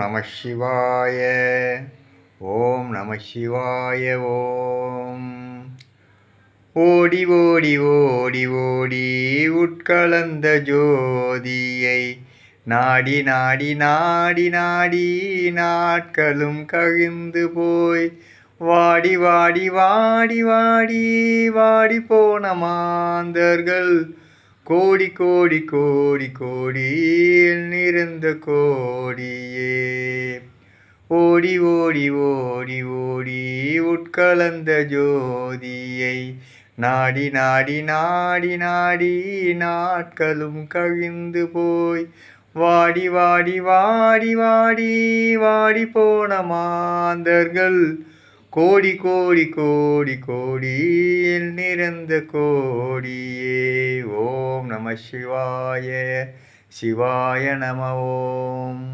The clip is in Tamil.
நம சிவாய. ஓம் நம சிவாய. ஓம். ஓடி ஓடி ஓடி ஓடி உட்கலந்த ஜோதியை நாடி நாடி நாடி நாடி நாட்களும் கழிந்து போய் வாடி வாடி வாடி வாடி வாடி போன மாந்தர்கள் கோடி கோடி கோடி கோடியில் நிறைந்த கோடியே. ஓடி ஓடி ஓடி ஓடி உட்கலந்த ஜோதியை நாடி நாடி நாடி நாடி நாட்களும் கழிந்து போய் வாடி வாடி வாடி வாடி வாடி போன மாந்தர்கள் கோடி கோடி கோடி கோடியில் நிறைந்த கோடியே. ஓம் நம சிவாய. சிவாய நம. ஓம்.